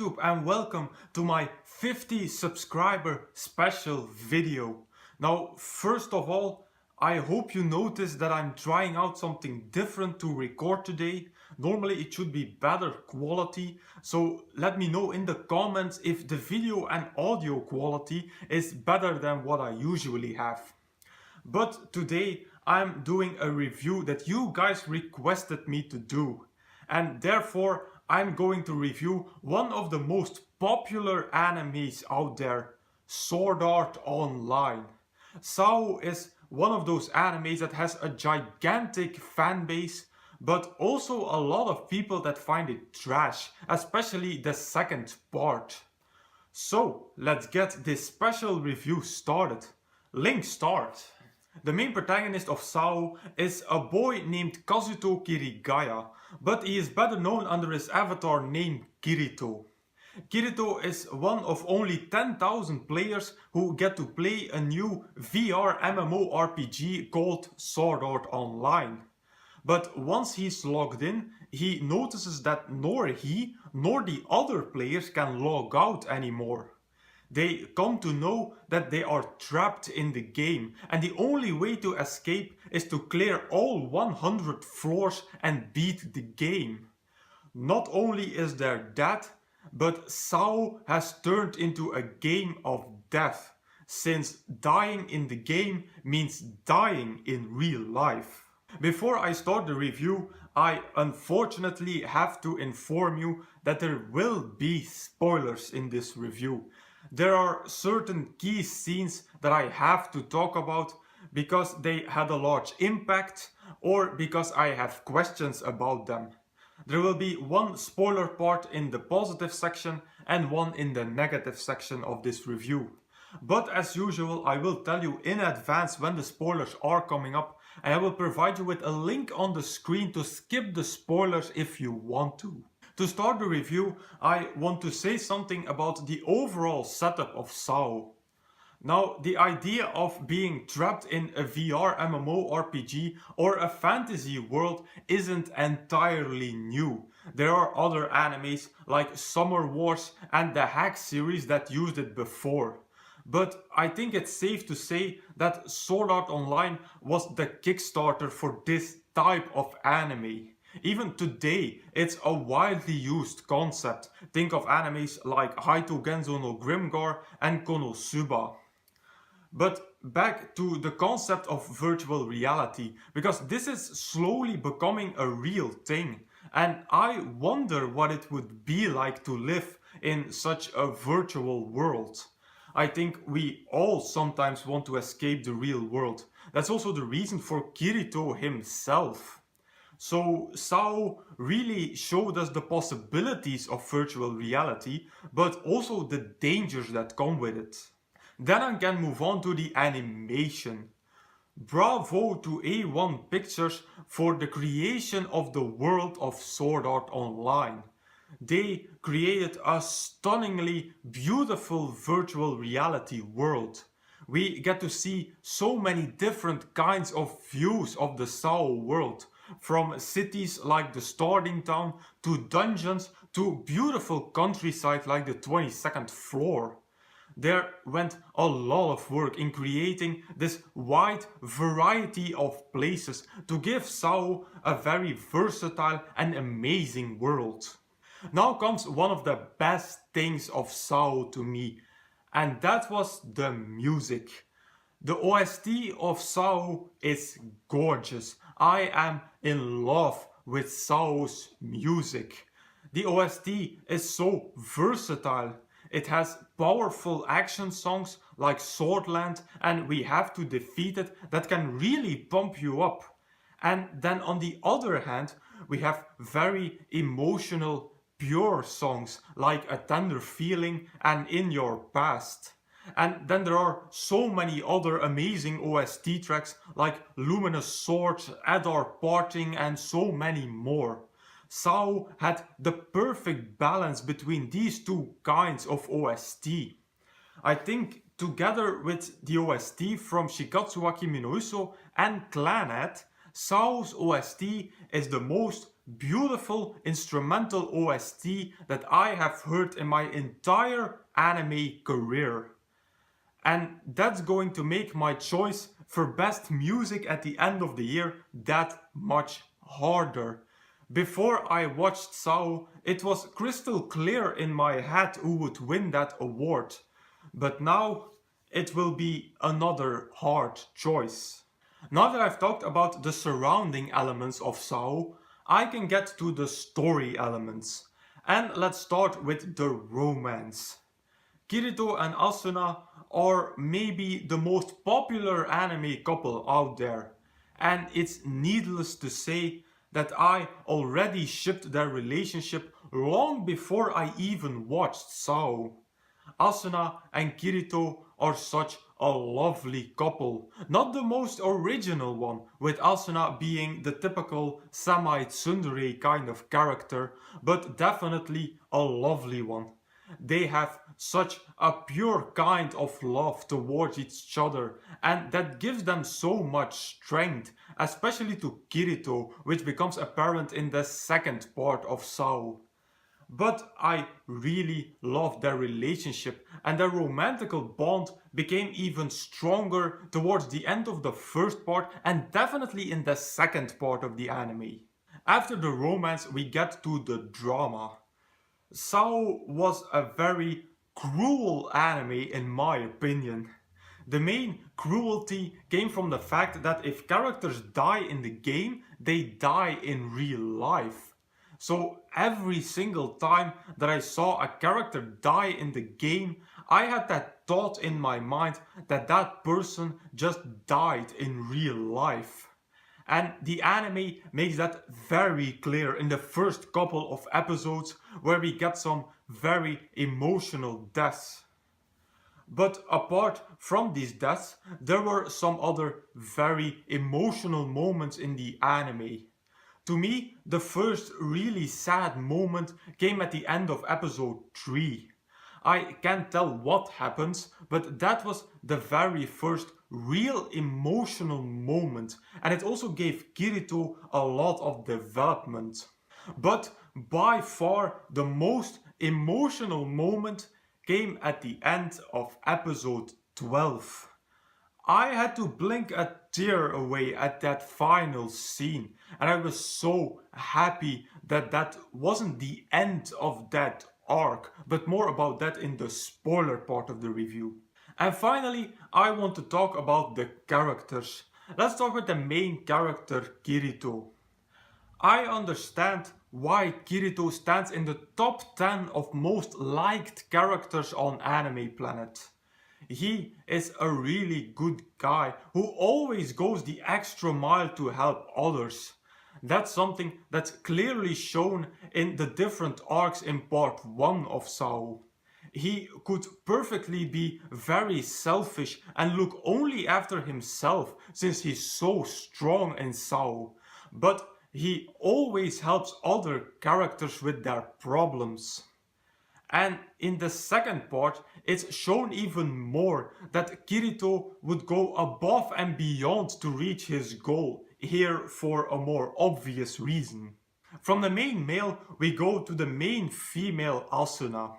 YouTube and welcome to my 50 subscriber special video. Now, first of all, I hope you noticed that I'm trying out something different to record today. Normally it should be better quality, so let me know in the comments if the video and audio quality is better than what I usually have. But today I'm doing a review that you guys requested me to do, and therefore I'm going to review one of the most popular animes out there, Sword Art Online. SAO is one of those animes that has a gigantic fan base, but also a lot of people that find it trash, especially the second part. So let's get this special review started. Link start. The main protagonist of SAO is a boy named Kazuto Kirigaya, but he is better known under his avatar name Kirito. Kirito is one of only 10,000 players who get to play a new VR MMORPG called Sword Art Online. But once he's logged in, he notices that nor he nor the other players can log out anymore. They come to know that they are trapped in the game, and the only way to escape is to clear all 100 floors and beat the game. Not only is there that, but SAO has turned into a game of death, since dying in the game means dying in real life. Before I start the review, I unfortunately have to inform you that there will be spoilers in this review. There are certain key scenes that I have to talk about because they had a large impact or because I have questions about them. There will be one spoiler part in the positive section and one in the negative section of this review. But as usual, I will tell you in advance when the spoilers are coming up, and I will provide you with a link on the screen to skip the spoilers if you want to. To start the review, I want to say something about the overall setup of SAO. Now, the idea of being trapped in a VR MMORPG or a fantasy world isn't entirely new. There are other animes like Summer Wars and the Hack series that used it before. But I think it's safe to say that Sword Art Online was the Kickstarter for this type of anime. Even today, it's a widely used concept. Think of animes like Haito Genzo no Grimgar and Konosuba. But back to the concept of virtual reality, because this is slowly becoming a real thing. And I wonder what it would be like to live in such a virtual world. I think we all sometimes want to escape the real world. That's also the reason for Kirito himself. So SAO really showed us the possibilities of virtual reality, but also the dangers that come with it. Then I can move on to the animation. Bravo to A1 Pictures for the creation of the world of Sword Art Online. They created a stunningly beautiful virtual reality world. We get to see so many different kinds of views of the SAO world. From cities like the starting town, to dungeons, to beautiful countryside like the 22nd floor. There went a lot of work in creating this wide variety of places to give SAO a very versatile and amazing world. Now comes one of the best things of SAO to me, and that was the music. The OST of SAO is gorgeous. I am in love with SAO's music. The OST is so versatile. It has powerful action songs like Swordland and We Have to Defeat It that can really pump you up. And then on the other hand, we have very emotional, pure songs like A Tender Feeling and In Your Past. And then there are so many other amazing OST tracks like Luminous Sword, At Our Parting and so many more. SAO had the perfect balance between these two kinds of OST. I think together with the OST from Shikatsu wa Kimi no Uso and Clannad, SAO's OST is the most beautiful instrumental OST that I have heard in my entire anime career. And that's going to make my choice for best music at the end of the year that much harder. Before I watched Sao, it was crystal clear in my head who would win that award. But now it will be another hard choice. Now that I've talked about the surrounding elements of Sao, I can get to the story elements. And let's start with the romance. Kirito and Asuna are maybe the most popular anime couple out there, and it's needless to say that I already shipped their relationship long before I even watched Sao. Asuna and Kirito are such a lovely couple. Not the most original one, with Asuna being the typical semi-tsundere kind of character, but definitely a lovely one. They have such a pure kind of love towards each other, and that gives them so much strength, especially to Kirito, which becomes apparent in the second part of Sao. But I really love their relationship, and their romantical bond became even stronger towards the end of the first part and definitely in the second part of the anime. After the romance we get to the drama. Sao was a very cruel anime in my opinion. The main cruelty came from the fact that if characters die in the game, they die in real life. So every single time that I saw a character die in the game, I had that thought in my mind that that person just died in real life. And the anime makes that very clear in the first couple of episodes where we get some very emotional deaths. But apart from these deaths, there were some other very emotional moments in the anime. To me, the first really sad moment came at the end of episode 3. I can't tell what happens, but that was the very first real emotional moment, and it also gave Kirito a lot of development. But by far the most emotional moment came at the end of episode 12. I had to blink a tear away at that final scene, and I was so happy that that wasn't the end of that arc, but more about that in the spoiler part of the review. And finally, I want to talk about the characters. Let's talk with the main character, Kirito. I understand why Kirito stands in the top 10 of most liked characters on Anime Planet. He is a really good guy who always goes the extra mile to help others. That's something that's clearly shown in the different arcs in part 1 of Sao. He could perfectly be very selfish and look only after himself since he's so strong in Sao. But he always helps other characters with their problems. And in the second part, it's shown even more that Kirito would go above and beyond to reach his goal, here for a more obvious reason. From the main male, we go to the main female Asuna.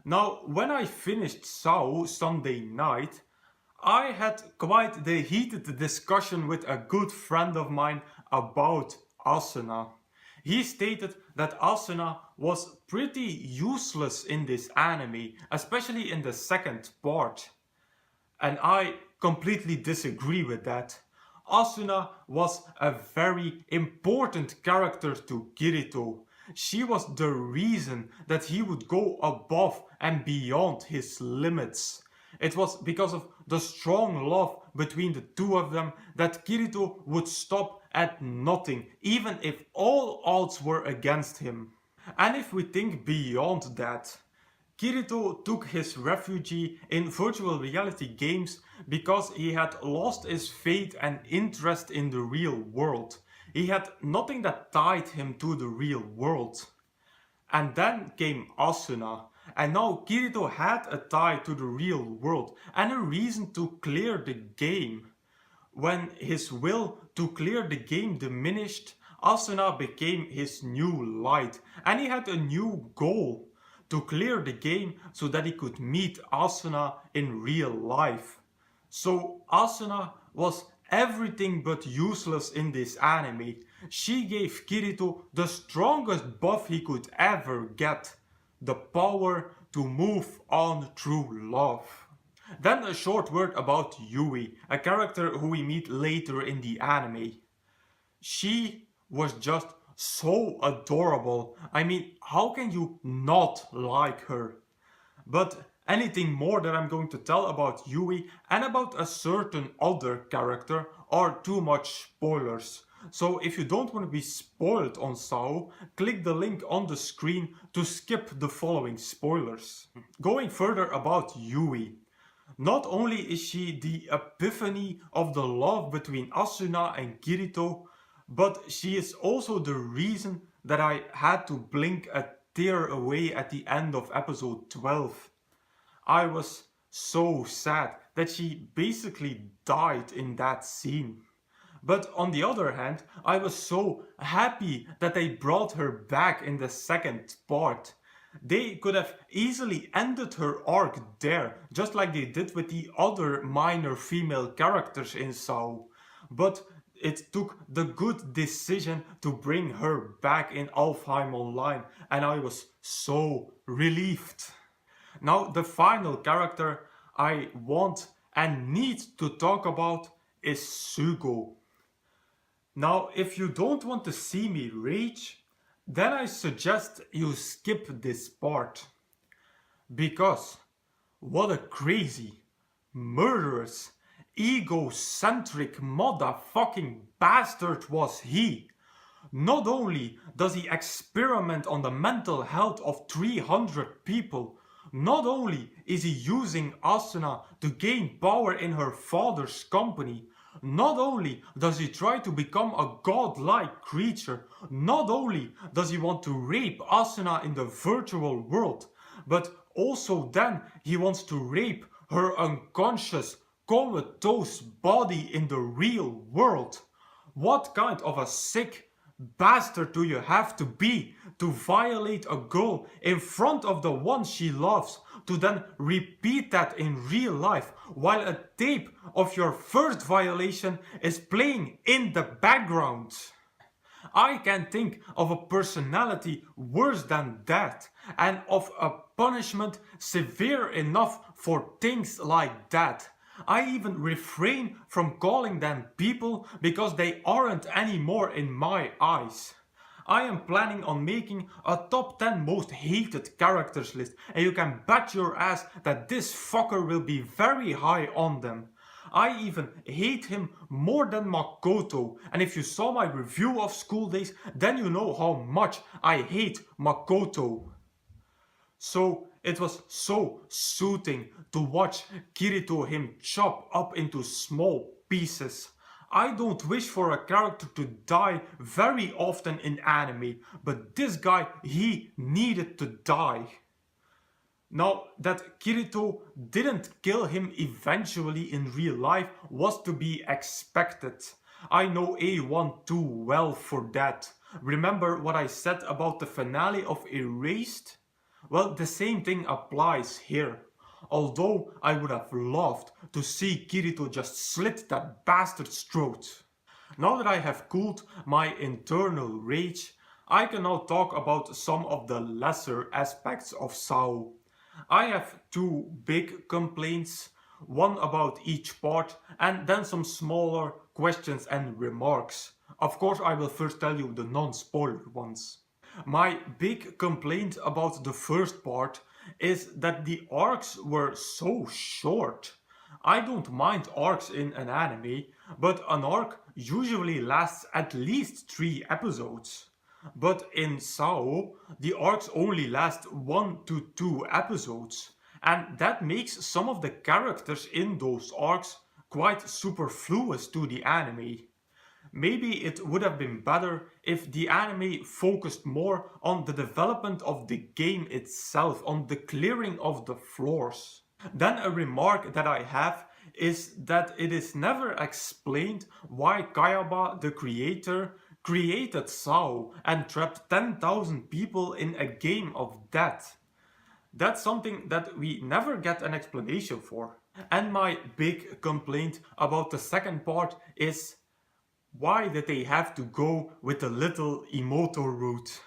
Now, when I finished Sao Sunday night, I had quite the heated discussion with a good friend of mine about Asuna. He stated that Asuna was pretty useless in this anime, especially in the second part. And I completely disagree with that. Asuna was a very important character to Kirito. She was the reason that he would go above and beyond his limits. It was because of the strong love between the two of them that Kirito would stop at nothing, even if all odds were against him. And if we think beyond that, Kirito took his refuge in virtual reality games because he had lost his faith and interest in the real world. He had nothing that tied him to the real world. And then came Asuna, and now Kirito had a tie to the real world and a reason to clear the game. When his will to clear the game diminished, Asuna became his new light, and he had a new goal: to clear the game so that he could meet Asuna in real life. So Asuna was everything but useless in this anime. She gave Kirito the strongest buff he could ever get: the power to move on through love. Then a short word about Yui, a character who we meet later in the anime. She was just so adorable. I mean, how can you not like her? But anything more that I'm going to tell about Yui and about a certain other character are too much spoilers. So if you don't want to be spoiled on Sao, click the link on the screen to skip the following spoilers. Going further about Yui. Not only is she the epiphany of the love between Asuna and Kirito, but she is also the reason that I had to blink a tear away at the end of episode 12. I was so sad that she basically died in that scene. But on the other hand, I was so happy that they brought her back in the second part. They could have easily ended her arc there, just like they did with the other minor female characters in Sao. But it took the good decision to bring her back in Alfheim Online, and I was so relieved. Now, the final character I want and need to talk about is Sugo. Now, if you don't want to see me rage, then I suggest you skip this part. Because what a crazy, murderous, egocentric motherfucking bastard was he. Not only does he experiment on the mental health of 300 people, not only is he using Asuna to gain power in her father's company, not only does he try to become a godlike creature, not only does he want to rape Asuna in the virtual world, but also then he wants to rape her unconscious, comatose body in the real world. What kind of a sick bastard do you have to be to violate a girl in front of the one she loves, to then repeat that in real life while a tape of your first violation is playing in the background? I can think of a personality worse than that, and of a punishment severe enough for things like that. I even refrain from calling them people because they aren't anymore in my eyes. I am planning on making a top 10 most hated characters list, and you can bet your ass that this fucker will be very high on them. I even hate him more than Makoto, and if you saw my review of School Days, then you know how much I hate Makoto. So it was so soothing to watch Kirito him chop up into small pieces. I don't wish for a character to die very often in anime, but this guy, he needed to die. Now, that Kirito didn't kill him eventually in real life was to be expected. I know A1 too well for that. Remember what I said about the finale of Erased? Well, the same thing applies here. Although I would have loved to see Kirito just slit that bastard's throat. Now that I have cooled my internal rage, I can now talk about some of the lesser aspects of Sao. I have two big complaints, one about each part, and then some smaller questions and remarks. Of course, I will first tell you the non-spoiler ones. My big complaint about the first part is that the arcs were so short. I don't mind arcs in an anime, but an arc usually lasts at least 3 episodes. But in Sao, the arcs only last 1 to 2 episodes, and that makes some of the characters in those arcs quite superfluous to the anime. Maybe it would have been better if the anime focused more on the development of the game itself, on the clearing of the floors. Then a remark that I have is that it is never explained why Kayaba, the creator, created Sao and trapped 10,000 people in a game of death. That's something that we never get an explanation for. And my big complaint about the second part is, why did they have to go with the little Emoto route?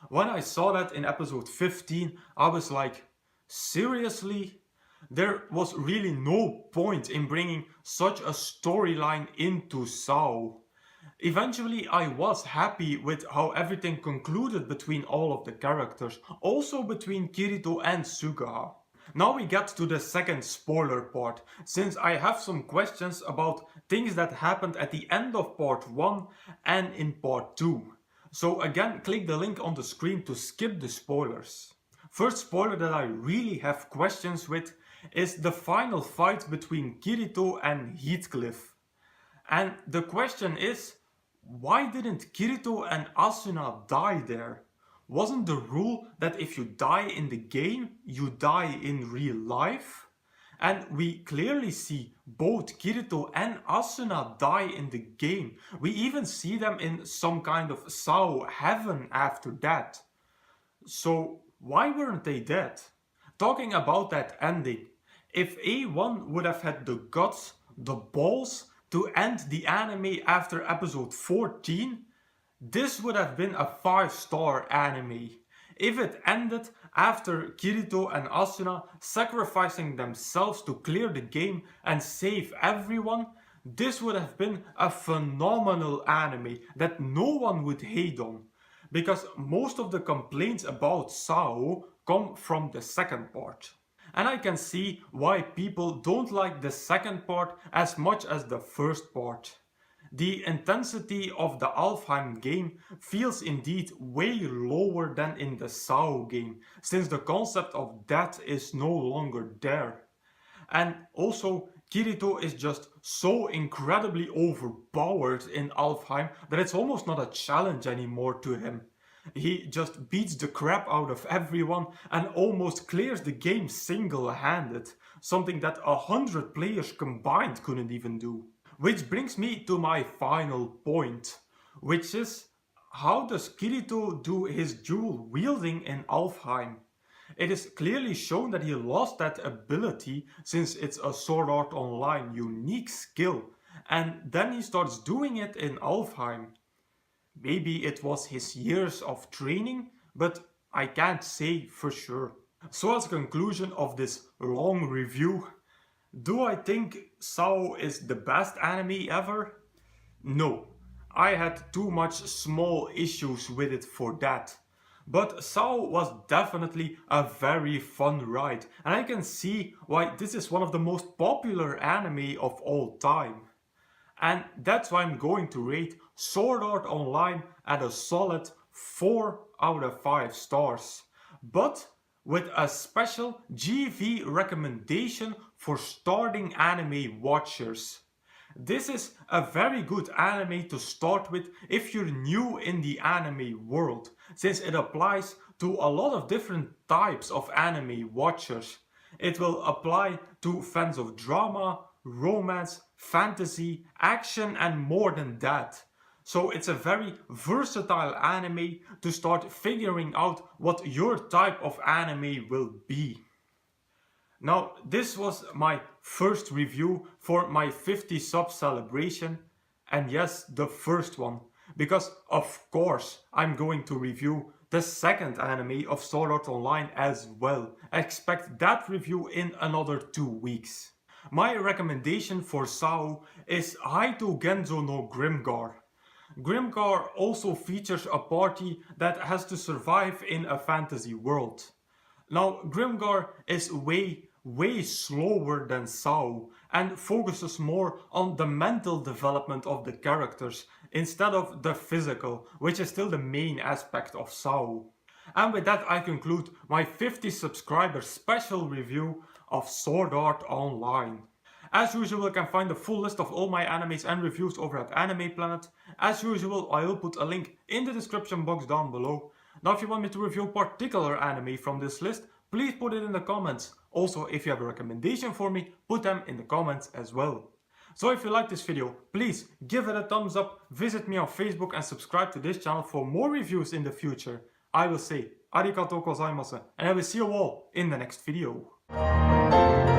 When I saw that in episode 15, I was like, seriously? There was really no point in bringing such a storyline into Sao. Eventually, I was happy with how everything concluded between all of the characters, also between Kirito and Suga. Now we get to the second spoiler part, since I have some questions about things that happened at the end of part 1 and in part 2. So again, click the link on the screen to skip the spoilers. First spoiler that I really have questions with is the final fight between Kirito and Heathcliff. And the question is, why didn't Kirito and Asuna die there? Wasn't the rule that if you die in the game, you die in real life? And we clearly see both Kirito and Asuna die in the game. We even see them in some kind of Sao heaven after that. So why weren't they dead? Talking about that ending, if A1 would have had the guts, the balls to end the anime after episode 14, this would have been a 5-star anime. If it ended after Kirito and Asuna sacrificing themselves to clear the game and save everyone, this would have been a phenomenal anime that no one would hate on. Because most of the complaints about Sao come from the second part. And I can see why people don't like the second part as much as the first part. The intensity of the Alfheim game feels indeed way lower than in the Sao game, since the concept of death is no longer there. And also, Kirito is just so incredibly overpowered in Alfheim that it's almost not a challenge anymore to him. He just beats the crap out of everyone and almost clears the game single-handed, something that 100 players combined couldn't even do. Which brings me to my final point, which is, how does Kirito do his dual wielding in Alfheim? It is clearly shown that he lost that ability since it's a Sword Art Online unique skill, and then he starts doing it in Alfheim. Maybe it was his years of training, but I can't say for sure. So as a conclusion of this long review, do I think Sao is the best anime ever? No, I had too much small issues with it for that. But Sao was definitely a very fun ride, and I can see why this is one of the most popular anime of all time. And that's why I'm going to rate Sword Art Online at a solid 4 out of 5 stars. But with a special GV recommendation for starting anime watchers. This is a very good anime to start with if you're new in the anime world, since it applies to a lot of different types of anime watchers. It will apply to fans of drama, romance, fantasy, action and more than that. So it's a very versatile anime to start figuring out what your type of anime will be. Now, this was my first review for my 50 sub celebration, and yes, the first one, because of course I'm going to review the second anime of Sword Art Online as well. Expect that review in another 2 weeks. My recommendation for Sao is Haito Genzo no Grimgar. Grimgar also features a party that has to survive in a fantasy world. Now, Grimgar is way slower than Sao and focuses more on the mental development of the characters instead of the physical, which is still the main aspect of Sao. And with that I conclude my 50 subscriber special review of Sword Art Online. As usual, you can find the full list of all my animes and reviews over at Anime Planet. As usual, I will put a link in the description box down below. Now if you want me to review a particular anime from this list, please put it in the comments. Also, if you have a recommendation for me, put them in the comments as well. So if you like this video, please give it a thumbs up, visit me on Facebook and subscribe to this channel for more reviews in the future. I will say arigatou gozaimasu and I will see you all in the next video.